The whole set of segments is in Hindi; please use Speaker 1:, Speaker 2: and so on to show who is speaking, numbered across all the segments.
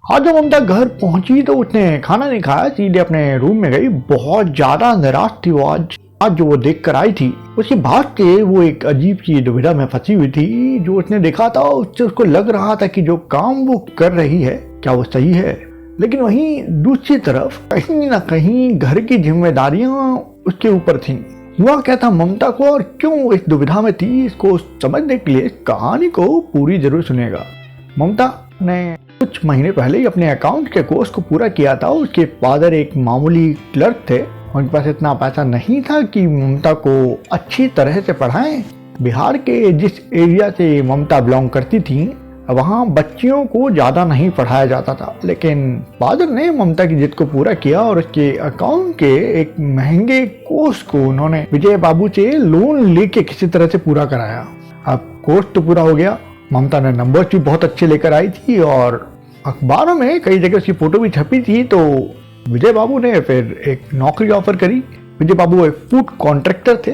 Speaker 1: आज जब ममता घर पहुंची तो उसने खाना नहीं खाया, सीधे अपने रूम में गई। बहुत ज्यादा निराश थी वो आज जो वो देख कर आई थी। उसके बाद से वो एक अजीब सी दुविधा में फंसी हुई थी। जो उसने देखा था उससे उसको लग रहा था कि जो काम वो कर रही है क्या वो सही है, लेकिन वहीं दूसरी तरफ कहीं ना कहीं घर की जिम्मेदारियां उसके ऊपर थीं। हुआ क्या था ममता को और क्यों इस दुविधा में थी, इसको समझने के लिए कहानी को पूरी जरूर सुनेगा। ममता ने कुछ महीने पहले ही अपने अकाउंट के कोर्स को पूरा किया था। उसके फादर एक मामूली क्लर्क थे। उनके पास इतना पैसा नहीं था कि ममता को अच्छी तरह से पढ़ाएं। बिहार के जिस एरिया से ममता बिलोंग करती थी वहाँ बच्चियों को ज़्यादा नहीं पढ़ाया जाता था, लेकिन फादर ने ममता की जिद को पूरा किया और उसके अकाउंट के एक महंगे कोर्स को उन्होंने विजय बाबू से लोन लेके किसी तरह से पूरा कराया। अब कोर्स तो पूरा हो गया। ममता ने नंबर्स भी बहुत अच्छे लेकर आई थी और अखबारों में कई जगह उसकी फोटो भी छपी थी। तो विजय बाबू ने फिर एक नौकरी ऑफर करी। विजय बाबू एक फूड कॉन्ट्रैक्टर थे।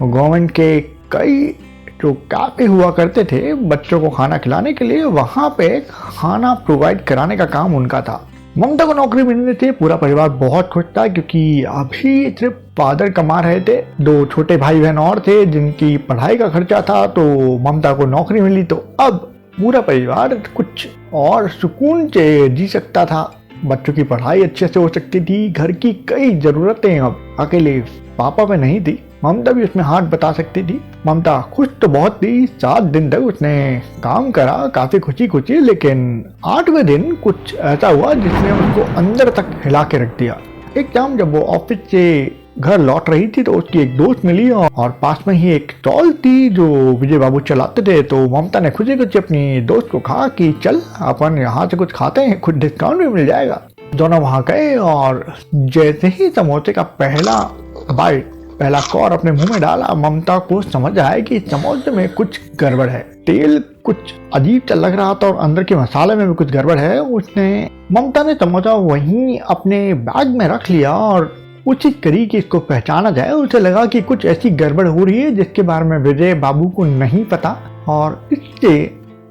Speaker 1: गवर्नमेंट के कई जो कैफे हुआ करते थे बच्चों को खाना खिलाने के लिए, वहाँ पे खाना प्रोवाइड कराने का काम उनका था। ममता को नौकरी मिलने से पूरा परिवार बहुत खुश था, क्योंकि अभी सिर्फ फादर कमा रहे थे, 2 छोटे भाई बहन और थे जिनकी पढ़ाई का खर्चा था। तो ममता को नौकरी मिली तो अब पूरा परिवार कुछ और सुकून से जी सकता था। बच्चों की पढ़ाई अच्छे से हो सकती थी। घर की कई जरूरतें अब अकेले पापा पे नहीं थी, ममता भी उसमें हाथ बता सकती थी। ममता खुश तो बहुत थी। 7 दिन तक उसने काम करा काफी खुशी, लेकिन 8वें दिन कुछ ऐसा हुआ जिसने उसको अंदर तक हिला के रख दिया। एक शाम जब वो ऑफिस से घर लौट रही थी तो उसकी एक दोस्त मिली और पास में ही एक स्टॉल थी जो विजय बाबू चलाते थे। तो ममता ने खुशी अपनी दोस्त को कहा कि चल अपन यहाँ से कुछ खाते हैं, कुछ डिस्काउंट भी मिल जाएगा। दोनों वहाँ गए और जैसे ही समोसे का पहला कौर अपने मुंह में डाला, ममता को समझ आया कि समोसे में कुछ गड़बड़ है। तेल कुछ अजीब सा लग रहा था और अंदर के मसाले में भी कुछ गड़बड़ है। ममता ने समोसा वहीं अपने बैग में रख लिया और उचित करी कि इसको पहचाना जाए। उसे लगा कि कुछ ऐसी गड़बड़ हो रही है जिसके बारे में विजय बाबू को नहीं पता, और इससे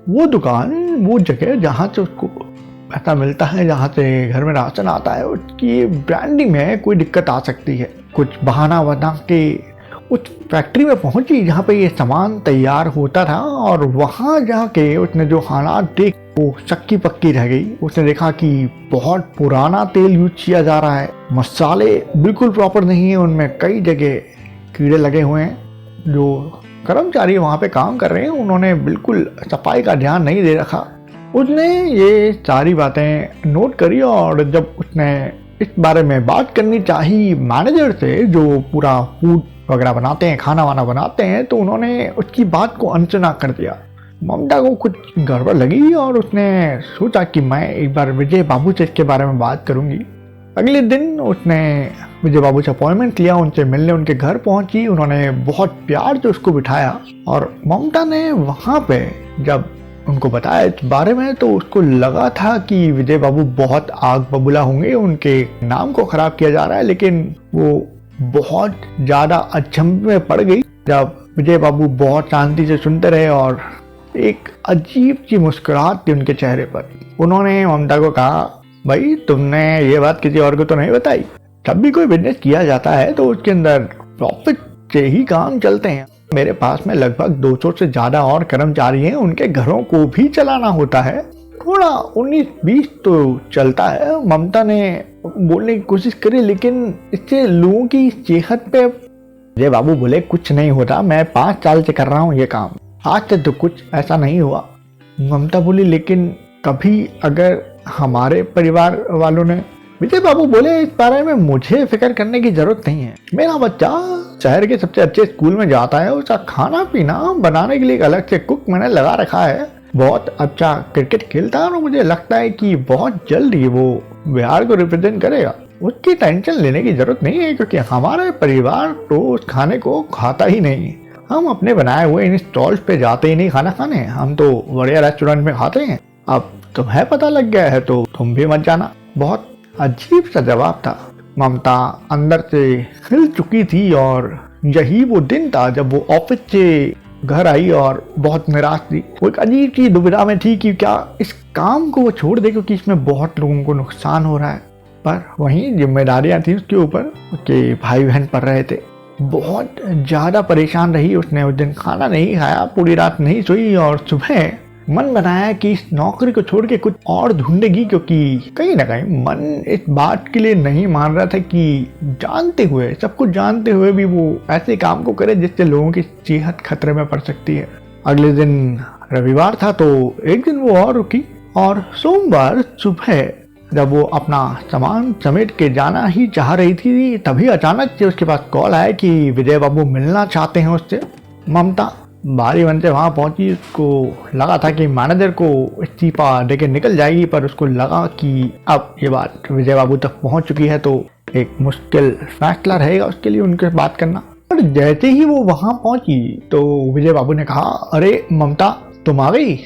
Speaker 1: वो दुकान, वो जगह जहाँ से उसको पैसा मिलता है, जहाँ से घर में राशन आता है, उसकी ब्रांडिंग में कोई दिक्कत आ सकती है। कुछ बहाना बना के उस फैक्ट्री में पहुंची जहाँ पे ये सामान तैयार होता था, और वहाँ जाके उसने जो हालात देख वो शक्की पक्की रह गई। उसने देखा कि बहुत पुराना तेल यूज किया जा रहा है, मसाले बिल्कुल प्रॉपर नहीं है, उनमें कई जगह कीड़े लगे हुए हैं। जो कर्मचारी वहाँ पे काम कर रहे हैं उन्होंने बिल्कुल सफाई का ध्यान नहीं दे रखा। उसने ये सारी बातें नोट करी और जब उसने इस बारे में बात करनी चाहिए मैनेजर से जो पूरा फूड वगैरह बनाते हैं, खाना वाना बनाते हैं, तो उन्होंने उसकी बात को अनसुना कर दिया। ममता को कुछ गड़बड़ लगी और उसने सोचा कि मैं एक बार विजय बाबू से इसके बारे में बात करूंगी। अगले दिन उसने विजय बाबू से अपॉइंटमेंट लिया, उनसे मिलने उनके घर पहुंची। उन्होंने बहुत प्यार से उसको बिठाया और ममता ने वहाँ पे जब उनको बताया इस बारे में तो उसको लगा था कि विजय बाबू बहुत आग बबूला होंगे, उनके नाम को खराब किया जा रहा है। लेकिन वो बहुत ज्यादा अचंभे में पड़ गई जब विजय बाबू बहुत शांति से सुनते रहे और एक अजीब सी मुस्कुराहट थी उनके चेहरे पर। उन्होंने ममता को कहा, भाई तुमने ये बात किसी और को तो नहीं बताई? जब भी कोई बिजनेस किया जाता है तो उसके अंदर प्रॉफिट से ही काम चलते हैं। मेरे पास में लगभग 200 से ज्यादा और कर्मचारी हैं, उनके घरों को भी चलाना होता है, थोड़ा 19-20 तो चलता है। ममता ने बोलने की कोशिश करी, लेकिन इससे लोगों की सेहत पे विजय बाबू बोले, कुछ नहीं होता, मैं 5 साल से कर रहा हूँ ये काम, आज तक तो कुछ ऐसा नहीं हुआ। ममता बोली, लेकिन कभी अगर हमारे परिवार वालों ने, विजय बाबू बोले, इस बारे में मुझे फिक्र करने की जरूरत नहीं है। मेरा बच्चा शहर के सबसे अच्छे स्कूल में जाता है, उसका खाना पीना बनाने के लिए एक अलग से कुक मैंने लगा रखा है, बहुत अच्छा क्रिकेट खेलता है और मुझे लगता है कि बहुत जल्द ही वो बिहार को रिप्रेजेंट करेगा। उसकी टेंशन लेने की जरूरत नहीं है, क्योंकि हमारे परिवार तो उस खाने को खाता ही नहीं। हम अपने बनाए हुए इन स्टॉल्स पे जाते ही नहीं खाना खाने, हम तो बढ़िया रेस्टोरेंट में खाते हैं। अब तुम्हें पता लग गया है तो तुम भी मत जाना। बहुत अजीब सा जवाब था। ममता अंदर से हिल चुकी थी और यही वो दिन था जब वो ऑफिस से घर आई और बहुत निराश थी। वो एक अजीब सी दुविधा में थी कि क्या इस काम को वो छोड़ दे क्योंकि इसमें बहुत लोगों को नुकसान हो रहा है, पर वहीं जिम्मेदारियां थी उसके ऊपर, उसके भाई बहन पढ़ रहे थे। बहुत ज़्यादा परेशान रही उसने। उस दिन खाना नहीं खाया, पूरी रात नहीं सोई और सुबह मन बनाया कि इस नौकरी को छोड़ के कुछ और ढूंढेगी, क्योंकि कहीं ना कहीं मन इस बात के लिए नहीं मान रहा था कि जानते हुए, सब कुछ जानते हुए भी वो ऐसे काम को करे जिससे लोगों की सेहत खतरे में पड़ सकती है। अगले दिन रविवार था तो एक दिन वो और रुकी और सोमवार सुबह जब वो अपना सामान समेट के जाना ही चाह रही थी तभी अचानक से उसके पास कॉल आया कि विजय बाबू मिलना चाहते हैं उससे। ममता बारी बन से वहाँ पहुंची। उसको लगा था कि मैनेजर को इस्तीफा देके निकल जाएगी, पर उसको लगा कि अब ये बात विजय बाबू तक पहुंच चुकी है तो एक मुश्किल फैसला रहेगा उसके लिए उनके बात करना। पर जैसे ही वो वहाँ पहुंची तो विजय बाबू ने कहा, अरे ममता तुम आ गई।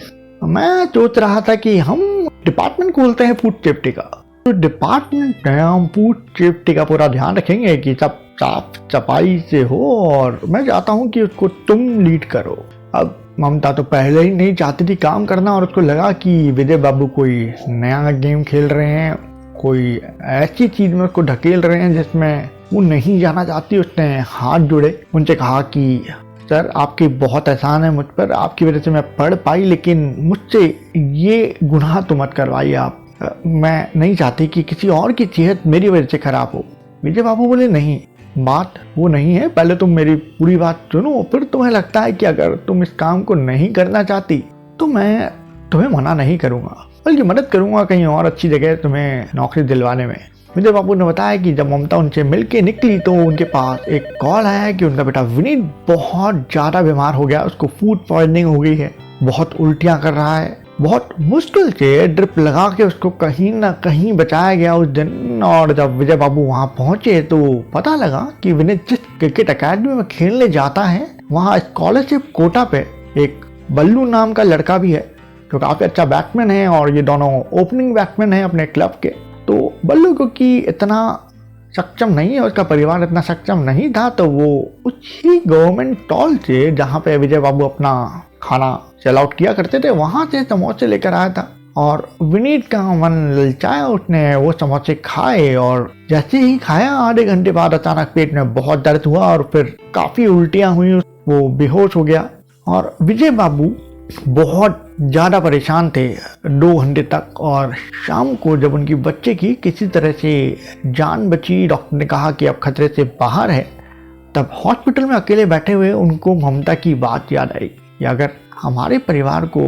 Speaker 1: मैं सोच रहा था कि हम डिपार्टमेंट खोलते हैं फूड सेफ्टी का, तो डिपार्टमेंट में हम फूड सेफ्टी का पूरा ध्यान रखेंगे कि सब साफ सफाई से हो और मैं चाहता हूँ कि उसको तुम लीड करो। अब ममता तो पहले ही नहीं चाहती थी काम करना और उसको लगा कि विजय बाबू कोई नया गेम खेल रहे हैं, कोई ऐसी चीज में उसको ढकेल रहे हैं जिसमें वो नहीं जाना चाहती। उसने हाथ जोड़े, उनसे कहा कि सर आपकी बहुत एहसान है मुझ पर, आपकी वजह से मैं पढ़ पाई, लेकिन मुझसे ये गुनाह तो मत करवाइए आप। मैं नहीं चाहती कि किसी और की सेहत मेरी वजह से खराब हो। विजय बाबू बोले, नहीं बात वो नहीं है, पहले तुम मेरी पूरी बात सुनो, फिर तुम्हें लगता है कि अगर तुम इस काम को नहीं करना चाहती तो मैं तुम्हें मना नहीं करूंगा, बल्कि मदद करूंगा कहीं और अच्छी जगह तुम्हें नौकरी दिलवाने में। विजय बाबू ने बताया कि जब ममता उनसे मिलके निकली तो उनके पास एक कॉल आया कि उनका बेटा विनीत बहुत ज़्यादा बीमार हो गया, उसको फूड पॉइजनिंग हो गई है, बहुत उल्टियाँ कर रहा है। बहुत मुश्किल से ड्रिप लगा के उसको कहीं ना कहीं बचाया गया उस दिन। और जब विजय बाबू वहाँ पहुंचे तो पता लगा कि विनीत जिस क्रिकेट अकेडमी में खेलने जाता है वहाँ स्कॉलरशिप कोटा पे एक बल्लू नाम का लड़का भी है जो काफ़ी अच्छा बैट्समैन है और ये दोनों ओपनिंग बैट्समैन है अपने क्लब के। तो बल्लू क्योंकि इतना सक्षम नहीं है, उसका परिवार इतना सक्षम नहीं था, तो वो उसी गवर्नमेंट स्टॉल से जहाँ पे विजय बाबू अपना खाना सेल आउट किया करते थे वहाँ से समोसे लेकर आया था। और विनीत का मन ललचाया, उसने वो समोसे खाए और जैसे ही खाया आधे घंटे बाद अचानक पेट में बहुत दर्द हुआ और फिर काफ़ी उल्टियाँ हुई, वो बेहोश हो गया। और विजय बाबू बहुत ज़्यादा परेशान थे 2 घंटे तक। और शाम को जब उनकी बच्चे की किसी तरह से जान बची, डॉक्टर ने कहा कि अब खतरे से बाहर है, तब हॉस्पिटल में अकेले बैठे हुए उनको ममता की बात याद आई कि अगर हमारे परिवार को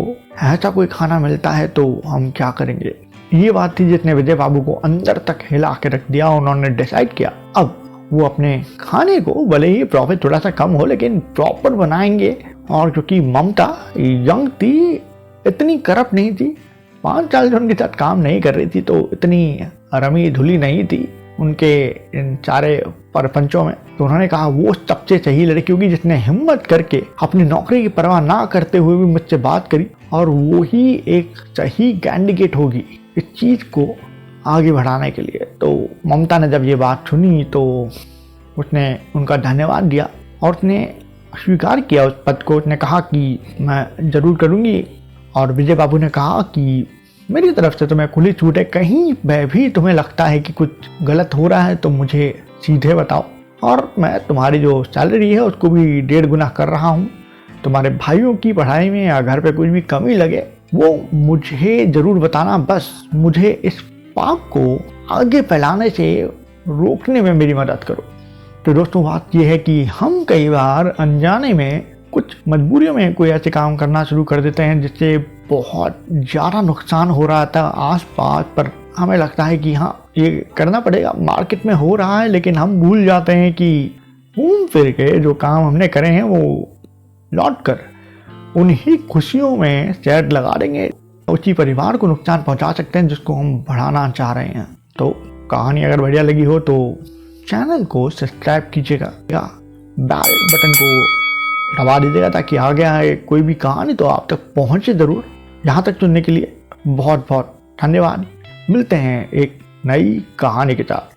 Speaker 1: ऐसा कोई खाना मिलता है तो हम क्या करेंगे। ये बात थी जिसने विजय बाबू को अंदर तक हिला के रख दिया। उन्होंने डिसाइड किया अब वो अपने खाने को भले ही प्रॉफिट थोड़ा सा कम हो लेकिन प्रॉपर बनाएंगे। और क्योंकि ममता यंग थी, इतनी करप्ट नहीं थी, 5 साल जो उनके साथ काम नहीं कर रही थी तो इतनी रमी धुली नहीं थी उनके इन सारे परपंचों में। तो उन्होंने कहा वो सबसे सही लड़की होगी जिसने हिम्मत करके अपनी नौकरी की परवाह ना करते हुए भी मुझसे बात करी, और वो ही एक सही कैंडिडेट होगी इस चीज़ को आगे बढ़ाने के लिए। तो ममता ने जब ये बात सुनी तो उसने उनका धन्यवाद दिया और उसने स्वीकार किया उस पद को। उसने कहा कि मैं ज़रूर करूँगी। और विजय बाबू ने कहा कि मेरी तरफ से तुम्हें खुली छूट है, कहीं पे भी तुम्हें लगता है कि कुछ गलत हो रहा है तो मुझे सीधे बताओ, और मैं तुम्हारी जो सैलरी है उसको भी 1.5 गुना कर रहा हूँ। तुम्हारे भाइयों की पढ़ाई में या घर पे कुछ भी कमी लगे वो मुझे ज़रूर बताना, बस मुझे इस पाप को आगे फैलाने से रोकने में मेरी मदद करो। तो दोस्तों बात यह है कि हम कई बार अनजाने में कुछ मजबूरियों में कोई ऐसे काम करना शुरू कर देते हैं जिससे बहुत ज़्यादा नुकसान हो रहा था आसपास, पर हमें लगता है कि हाँ ये करना पड़ेगा, मार्केट में हो रहा है, लेकिन हम भूल जाते हैं कि घूम फिर के जो काम हमने करे हैं वो लौट कर उन्हीं खुशियों में शहद लगा देंगे, उसी परिवार को नुकसान पहुंचा सकते हैं जिसको हम बढ़ाना चाह रहे हैं। तो कहानी अगर बढ़िया लगी हो तो चैनल को सब्सक्राइब कीजिएगा या बेल बटन को दबा दीजिएगा ताकि आगे आए कोई भी कहानी तो आप तक पहुंचे ज़रूर। यहाँ तक सुनने के लिए बहुत बहुत धन्यवाद। मिलते हैं एक नई कहानी के साथ।